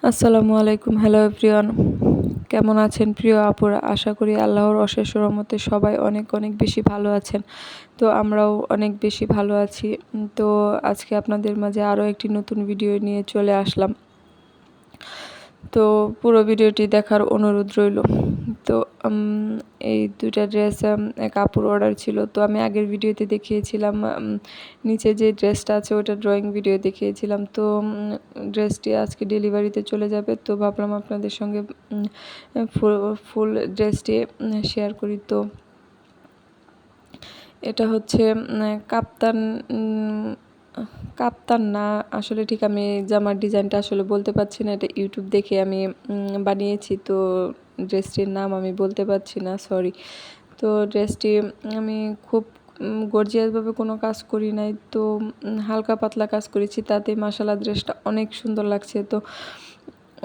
আসসালামু আলাইকুম। Hello everyone, কেমন আছেন প্রিয় আপুরা? আশা করি আল্লাহর অশেষ রহমতে সবাই অনেক অনেক বেশি ভালো আছেন। তো আমরাও অনেক বেশি ভালো আছি। তো আজকে আপনাদের মাঝে আরও একটি নতুন ভিডিও নিয়ে চলে আসলাম। তো পুরো ভিডিওটি দেখার অনুরোধ রইল। তো এই দুইটা ড্রেস কাপড় অর্ডার ছিল। তো আমি আগের ভিডিওতে দেখিয়েছিলাম, নিচে যে ড্রেসটা আছে ওটা ড্রয়িং ভিডিও দেখিয়েছিলাম। তো ড্রেসটি আজকে ডেলিভারিতে চলে যাবে। তো ভাবলাম আপনাদের সঙ্গে ফুল ড্রেসটি শেয়ার করি। তো এটা হচ্ছে কাপ্তান কাপ্তান না, আসলে ঠিক আমি জামার ডিজাইনটা আসলে বলতে পারছি না। এটা ইউটিউব দেখে আমি বানিয়েছি। তো ড্রেসটির নাম আমি বলতে পারছি না, সরি। তো ড্রেসটি আমি খুব গর্জিয়াসভাবে কোনো কাজ করি নাই, তো হালকা পাতলা কাজ করেছি, তাতে মাশাআল্লাহ ড্রেসটা অনেক সুন্দর লাগছে। তো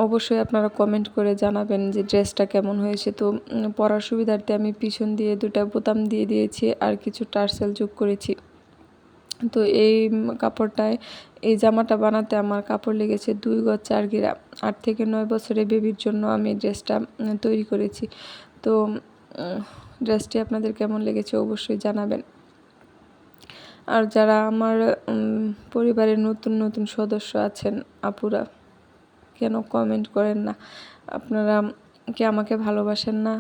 অবশ্যই আপনারা কমেন্ট করে জানাবেন যে ড্রেসটা কেমন হয়েছে। তো পরার সুবিধার্থে আমি পিছন দিয়ে দুটা বোতাম দিয়ে দিয়েছি আর কিছু টার্সেল যোগ করেছি। তো এই কাপড়টায় এই জামাটা বানাতে আমার কাপড় লেগেছে 2 গজ 4 গিরা। 8 থেকে 9 বছরের বেবির জন্য আমি ড্রেসটা তৈরি করেছি। তো ড্রেসটি আপনাদের কেমন লেগেছে অবশ্যই জানাবেন। আর যারা আমার পরিবারের নতুন নতুন সদস্য আছেন আপুরা, কেন কমেন্ট করেন না? আপনারা কি আমাকে ভালোবাসেন না?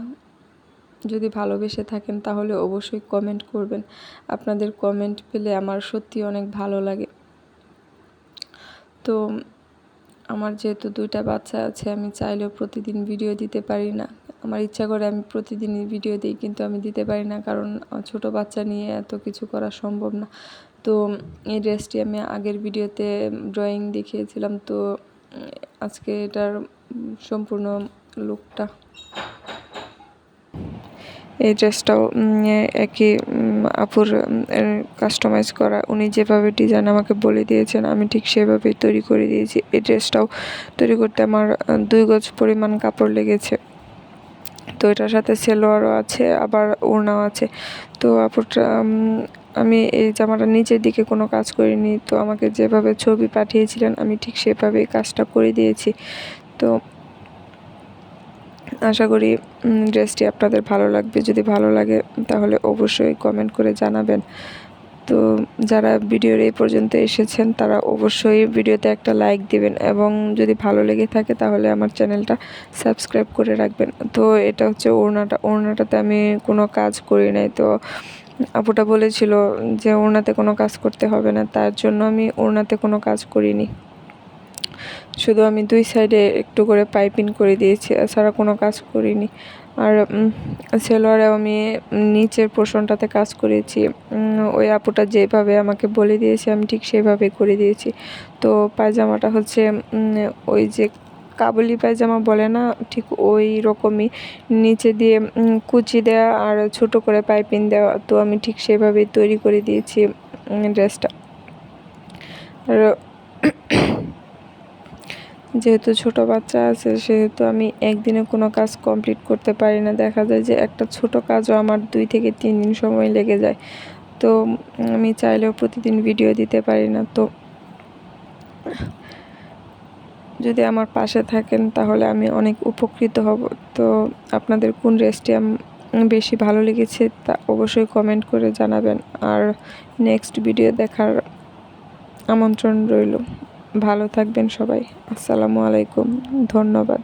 যদি ভালোবেসে থাকেন তাহলে অবশ্যই কমেন্ট করবেন। আপনাদের কমেন্ট পেলে আমার সত্যি অনেক ভালো লাগে। তো আমার যেহেতু 2টা বাচ্চা আছে, আমি চাইলেও প্রতিদিন ভিডিও দিতে পারি না। আমার ইচ্ছা করে আমি প্রতিদিনই ভিডিও দিই, কিন্তু আমি দিতে পারি না, কারণ ছোট বাচ্চা নিয়ে এত কিছু করা সম্ভব না। তো এই ড্রেসটি আমি আগের ভিডিওতে ড্রয়িং দেখিয়েছিলাম। তো আজকে এটার সম্পূর্ণ লুকটা, এই ড্রেসটাও একই আপুর কাস্টমাইজ করা। উনি যেভাবে ডিজাইন আমাকে বলে দিয়েছেন আমি ঠিক সেভাবেই তৈরি করে দিয়েছি। এই ড্রেসটাও তৈরি করতে আমার 2 গজ পরিমাণ কাপড় লেগেছে। তো এটার সাথে সেলোয়ারও আছে, আবার ওড়নাও আছে। তো আপুরটা আমি এই জামাটা নিচের দিকে কোনো কাজ করিনি। তো আমাকে যেভাবে ছবি পাঠিয়েছিলেন আমি ঠিক সেভাবেই কাজটা করে দিয়েছি। তো আশা করি ড্রেসটি আপনাদের ভালো লাগবে। যদি ভালো লাগে তাহলে অবশ্যই কমেন্ট করে জানাবেন। তো যারা ভিডিওর এই পর্যন্ত এসেছেন তারা অবশ্যই ভিডিওতে একটা লাইক দিবেন, এবং যদি ভালো লেগে থাকে তাহলে আমার চ্যানেলটা সাবস্ক্রাইব করে রাখবেন। তো এটা হচ্ছে ওড়নাটাতে আমি কোনো কাজ করি নাই। তো আপুটা বলেছিল যে ওড়নাতে কোনো কাজ করতে হবে না, তার জন্য আমি ওড়নাতে কোনো কাজ করিনি। শুধু আমি 2 সাইডে একটু করে পাইপিং করে দিয়েছি, এছাড়া কোনো কাজ করিনি। আর সেলোয়ারেও আমি নিচের পোর্শনটাতে কাজ করেছি। ওই আপুটা যেভাবে আমাকে বলে দিয়েছে আমি ঠিক সেভাবে করে দিয়েছি। তো পায়জামাটা হচ্ছে ওই যে কাবুলি পায়জামা বলে না, ঠিক ওই রকমই নিচে দিয়ে কুচি দেওয়া আর ছোট করে পাইপিং দেওয়া। তো আমি ঠিক সেভাবেই তৈরি করে দিয়েছি ড্রেসটা। আর যেহেতু ছোট বাচ্চা আছে সেহেতু আমি একদিনে কোনো কাজ কমপ্লিট করতে পারি না। দেখা যায় যে একটা ছোট কাজও আমার 2 থেকে 3 দিন সময় লেগে যায়। তো আমি চাইলেও প্রতিদিন ভিডিও দিতে পারি না। তো যদি আমার পাশে থাকেন তাহলে আমি অনেক উপকৃত হব। তো আপনাদের কোন ড্রেসটি বেশি ভালো লেগেছে তা অবশ্যই কমেন্ট করে জানাবেন। আর নেক্সট ভিডিও দেখার আমন্ত্রণ রইল। ভালো থাকবেন সবাই। আসসালামু আলাইকুম, ধন্যবাদ।